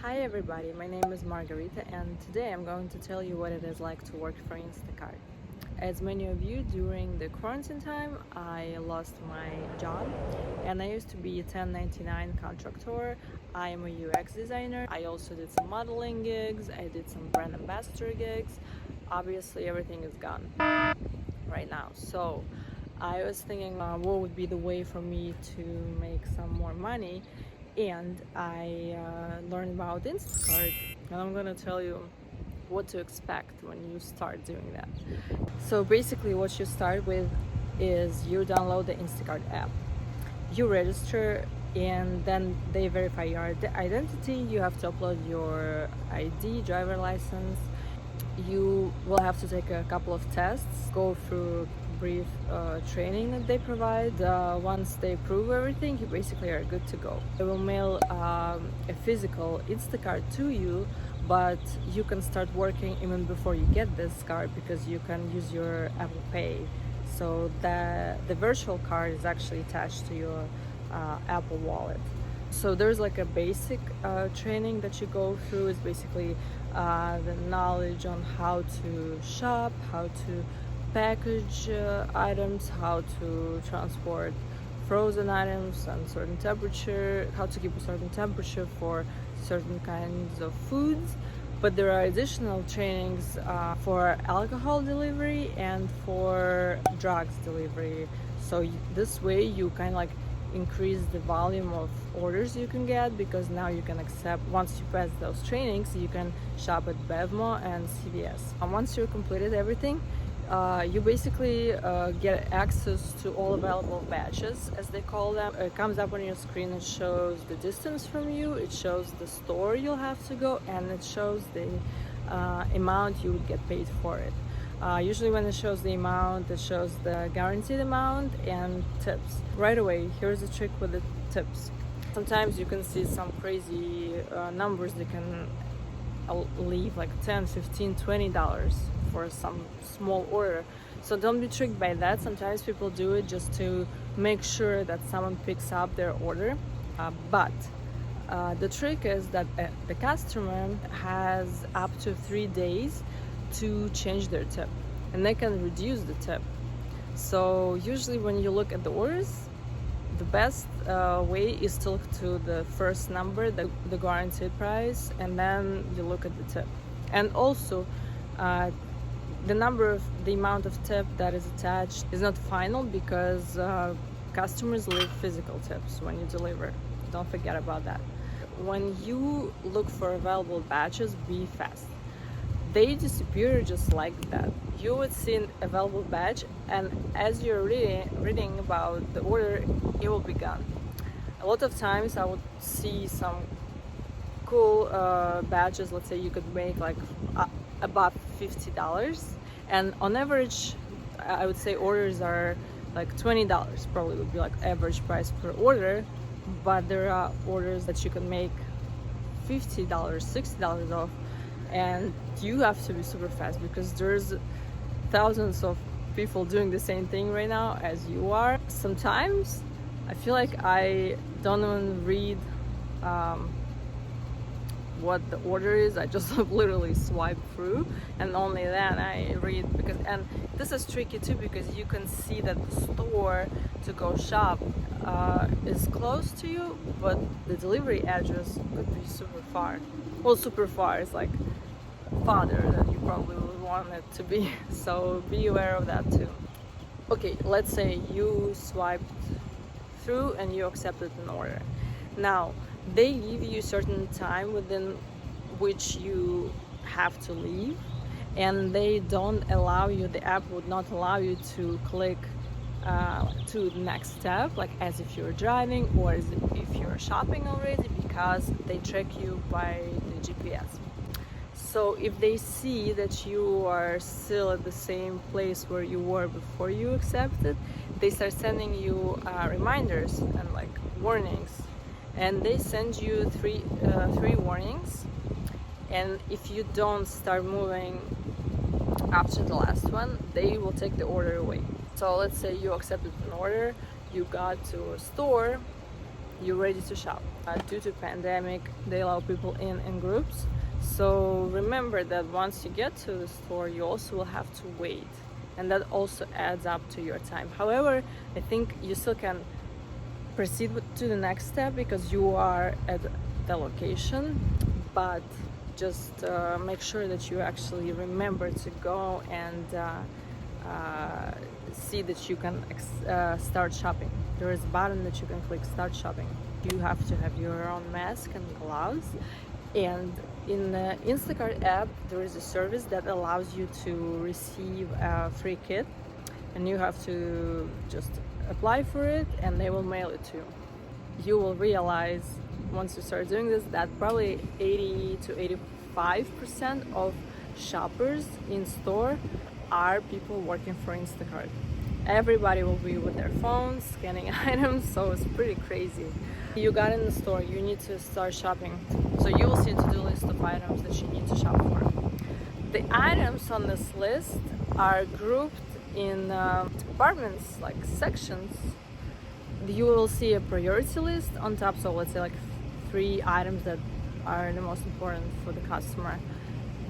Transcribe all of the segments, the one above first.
Hi everybody, my name is Margarita and today I'm going to tell you what it is like to work for Instacart. As many of you, during the quarantine time, I lost my job and I used to be a 1099 contractor. I am a UX designer. I also did some modeling gigs, I did some brand ambassador gigs. Obviously everything is gone right now. So I was thinking what would be the way for me to make some more money, and I learned about Instacart, and I'm gonna tell you what to expect when you start doing that. So basically what you start with is you download the Instacart app, you register, and then they verify your identity. You have to upload your ID, driver license. You will have to take a couple of tests, go through brief training that they provide. Once they prove everything, you basically are good to go. They will mail a physical Instacart to you, but you can start working even before you get this card because you can use your Apple Pay. So the virtual card is actually attached to your Apple Wallet. So there's like a basic training that you go through. It's basically the knowledge on how to shop, how to package items, how to transport frozen items and certain temperature, how to keep a certain temperature for certain kinds of foods. But there are additional trainings for alcohol delivery and for drugs delivery. So this way you kind of like increase the volume of orders you can get, because now you can accept, once you pass those trainings, you can shop at Bevmo and CVS. And once you completed everything, you basically get access to all available batches, as they call them. It comes up on your screen. It shows the distance from you, it shows the store you'll have to go, and it shows the amount you would get paid for it. Usually when it shows the amount, it shows the guaranteed amount and tips. Right away, here's the trick with the tips. Sometimes you can see some crazy numbers. They can leave like $10, $15, $20 for some small order. So don't be tricked by that. Sometimes people do it just to make sure that someone picks up their order. But the trick is that the customer has up to 3 days to change their tip, and they can reduce the tip. So usually when you look at the orders, the best way is to look to the first number, the guaranteed price, and then you look at the tip. And also the amount of tip that is attached is not final, because customers leave physical tips when you deliver. Don't forget about that. When you look for available batches, be fast. They disappear just like that. You would see an available batch, and as you're reading about the order, it will be gone. A lot of times I would see some cool batches. Let's say you could make like above $50, and on average I would say orders are like $20 probably would be like average price per order. But there are orders that you can make $50, $60 off, and you have to be super fast because there's thousands of people doing the same thing right now as you are. Sometimes I feel like I don't even read what the order is. I just literally swipe through, and only then I read, and this is tricky too, because you can see that the store to go shop is close to you, but the delivery address could be super far. Well, super far is like farther than you probably would want it to be. So be aware of that too. Okay, let's say you swiped through and you accepted an order. Now they give you a certain time within which you have to leave, and they don't allow you, the app would not allow you to click to the next step, like as if you're driving or as if you're shopping already, because they track you by the GPS. So if they see that you are still at the same place where you were before you accepted, they start sending you reminders and like warnings, and they send you three warnings. And if you don't start moving after the last one, they will take the order away. So let's say you accepted an order, you got to a store, you're ready to shop. Due to pandemic, they allow people in groups. So remember that once you get to the store, you also will have to wait, and that also adds up to your time. However, I think you still can proceed to the next step because you are at the location, but just make sure that you actually remember to go and see that you can start shopping. There is a button that you can click start shopping. You have to have your own mask and gloves, and in the Instacart app there is a service that allows you to receive a free kit, and you have to just apply for it and they will mail it to you. You will realize once you start doing this that probably 80 to 85% of shoppers in store are people working for Instacart. Everybody will be with their phones scanning items, so it's pretty crazy. You got in the store, you need to start shopping, so you will see a to-do list of items that you need to shop for. The items on this list are grouped in departments, like sections. You will see a priority list on top, so let's say like 3 items that are the most important for the customer.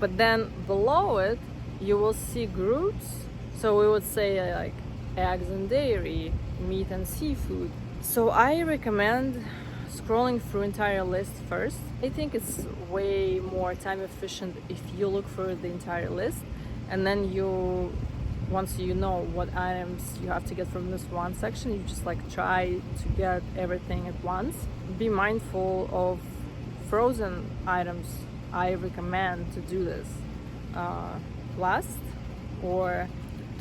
But then below it you will see groups, so we would say like eggs and dairy, meat and seafood. So I recommend scrolling through entire list first. I think it's way more time efficient if you look for the entire list, and then once you know what items you have to get from this one section, you just like try to get everything at once. Be mindful of frozen items. I recommend to do this last or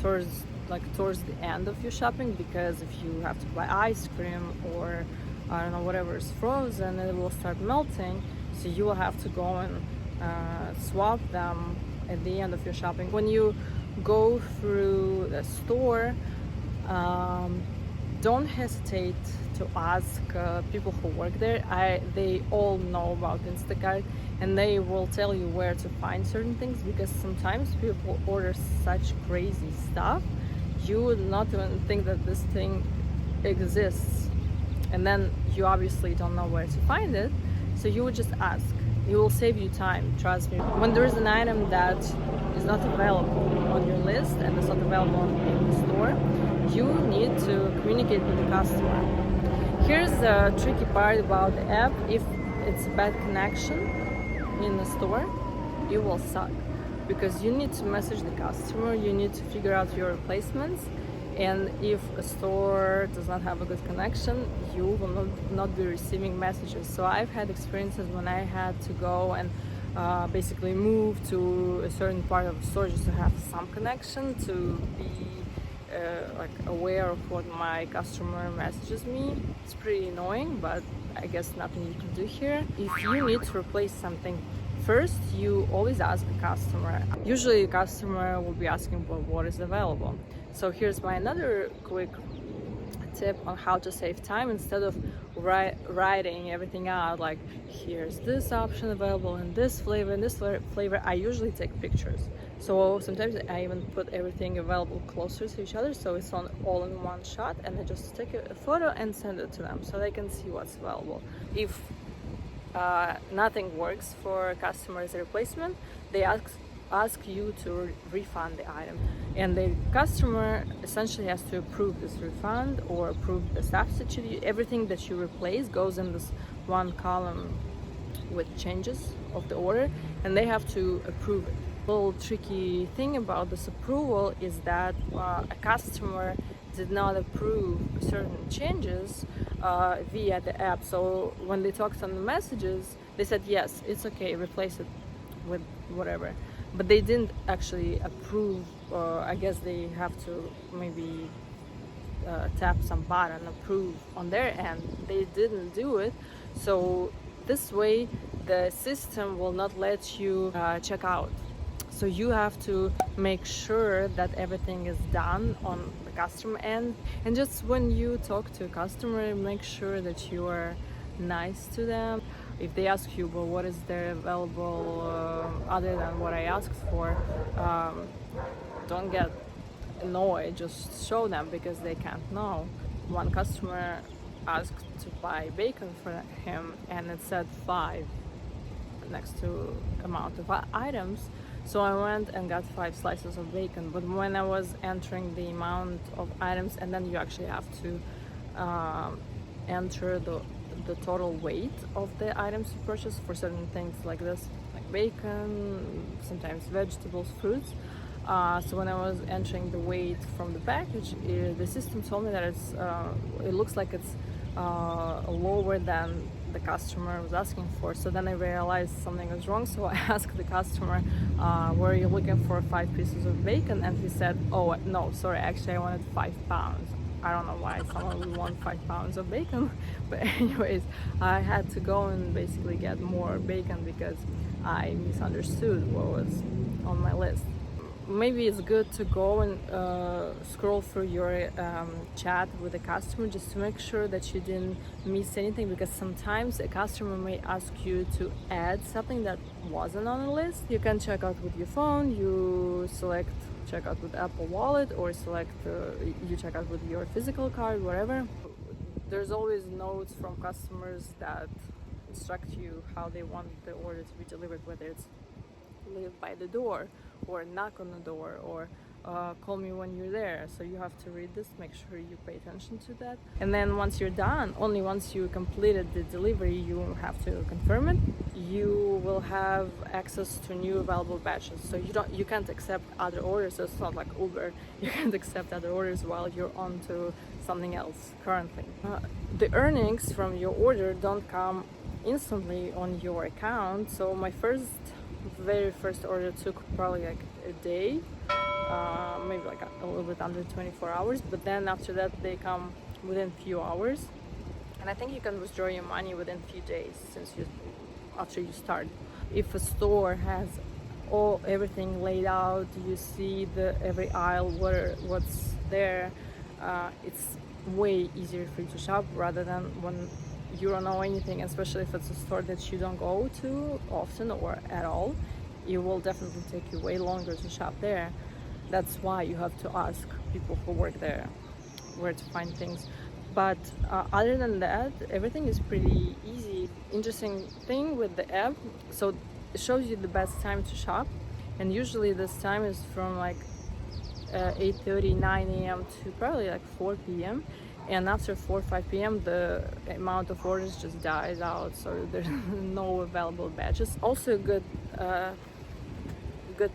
towards the end of your shopping, because if you have to buy ice cream or I don't know, whatever is frozen, it will start melting, so you will have to go and swap them at the end of your shopping. When you go through the store, don't hesitate to ask people who work there. They all know about Instacart, and they will tell you where to find certain things, because sometimes people order such crazy stuff you would not even think that this thing exists, and then you obviously don't know where to find it, so you would just ask. It will save you time, trust me. When there is an item that is not available on your list and it's not available in the store, you need to communicate with the customer. Here's the tricky part about the app. If it's a bad connection in the store, you will suck, because you need to message the customer, you need to figure out your replacements, and if a store does not have a good connection, you will not be receiving messages. So I've had experiences when I had to go and basically move to a certain part of the store just to have some connection, to be like aware of what my customer messages me. It's pretty annoying, but I guess nothing you can do here. If you need to replace something, first you always ask the customer. Usually the customer will be asking, well, what is available? So here's my another quick tip on how to save time. Instead of writing everything out, like here's this option available in this flavor and this flavor, I usually take pictures. So sometimes I even put everything available closer to each other, so it's all in one shot, and I just take a photo and send it to them so they can see what's available. If nothing works for a customer's replacement, they ask you to refund the item, and the customer essentially has to approve this refund or approve the substitute. Everything that you replace goes in this one column with changes of the order, and they have to approve it. The little tricky thing about this approval is that a customer did not approve certain changes via the app. So when they talked on the messages, they said yes, it's okay, replace it with whatever, but they didn't actually approve. I guess they have to maybe tap some button, approve on their end. They didn't do it, so this way the system will not let you check out. So you have to make sure that everything is done on the customer end. And just when you talk to a customer, make sure that you are nice to them. If they ask you, well, what is there available other than what I asked for, don't get annoyed, just show them, because they can't know. One customer asked to buy bacon for him, and it said 5 next to amount of items. So I went and got 5 slices of bacon. But when I was entering the amount of items, and then you actually have to enter the total weight of the items you purchase for certain things like this, like bacon, sometimes vegetables, fruits. So when I was entering the weight from the package, the system told me that it looks like it's lower than the customer was asking for. So then I realized something was wrong. So I asked the customer, were you looking for 5 pieces of bacon? And he said, oh no, sorry, actually I wanted 5 pounds. I don't know why someone would want 5 pounds of bacon, but anyways, I had to go and basically get more bacon because I misunderstood what was on my list. Maybe it's good to go and scroll through your chat with the customer just to make sure that you didn't miss anything, because sometimes a customer may ask you to add something that wasn't on the list. You can check out with your phone, you select check out with Apple Wallet, or select you check out with your physical card, whatever. There's always notes from customers that instruct you how they want the order to be delivered, whether it's leave by the door or knock on the door or call me when you're there. So you have to read this, make sure you pay attention to that. And then once you're done, only once you completed the delivery, you have to confirm it. You will have access to new available batches. So you can't accept other orders. So it's not like Uber. You can't accept other orders while you're on to something else currently. The earnings from your order don't come instantly on your account. So my very first order took probably like a day, maybe like a little bit under 24 hours, but then after that they come within few hours, and I think you can withdraw your money within few days after you start. If a store has everything laid out, you see every aisle what's there, it's way easier for you to shop rather than when you don't know anything, especially if it's a store that you don't go to often or at all. It will definitely take you way longer to shop there. That's why you have to ask people who work there where to find things. But other than that, everything is pretty easy. Interesting thing with the app, so it shows you the best time to shop, and usually this time is from like 8:30, 9 a.m. to probably like 4 p.m. And after 4 or 5 p.m. the amount of orders just dies out, so there's no available batches. Also a good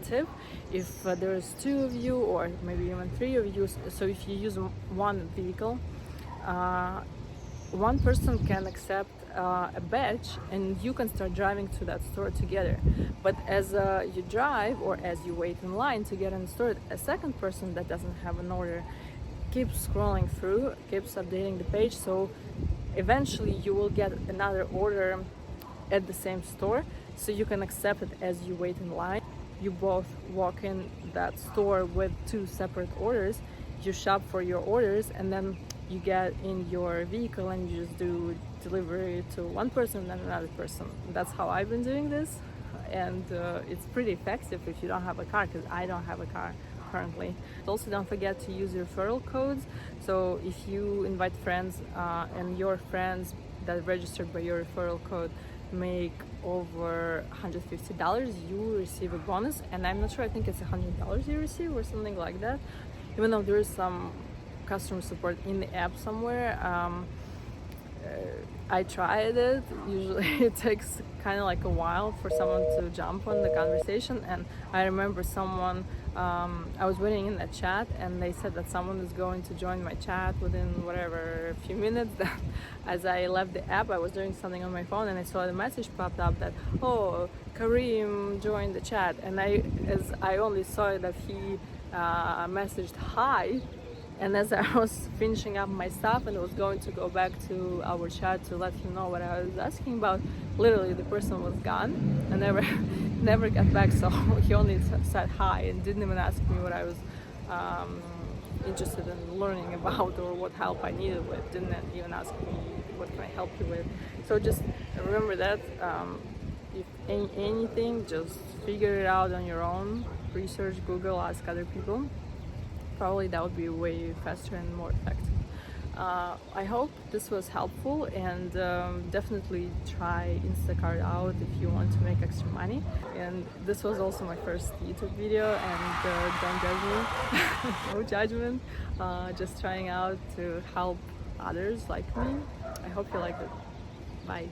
tip, if there's 2 of you or maybe even 3 of you, so if you use one vehicle, one person can accept a batch and you can start driving to that store together. But as you drive or as you wait in line to get in the store, a second person that doesn't have an order keeps scrolling through, keeps updating the page, so eventually you will get another order at the same store, so you can accept it as you wait in line. You both walk in that store with 2 separate orders, you shop for your orders, and then you get in your vehicle and you just do delivery to one person and then another person. That's how I've been doing this, and it's pretty effective if you don't have a car, because I don't have a car currently. Also, don't forget to use referral codes. So if you invite friends and your friends that registered by your referral code make over $150, you receive a bonus. And I'm not sure, I think it's $100 you receive or something like that, even though there is some customer support in the app somewhere. I tried it. Usually it takes kind of like a while for someone to jump on the conversation, and I remember someone, I was waiting in that chat and they said that someone is going to join my chat within whatever, a few minutes. As I left the app, I was doing something on my phone and I saw the message popped up that, oh, Kareem joined the chat, and as I only saw that he messaged hi. And as I was finishing up my stuff and was going to go back to our chat to let him know what I was asking about, literally the person was gone and never got back. So he only said hi and didn't even ask me what I was interested in learning about or what help I needed with. Didn't even ask me what can I help you with. So just remember that if anything, just figure it out on your own. Research, Google, ask other people. Probably that would be way faster and more effective. I hope this was helpful, and definitely try Instacart out if you want to make extra money. And this was also my first YouTube video, and don't judge me. No judgment, just trying out to help others like me. I hope you liked it. Bye.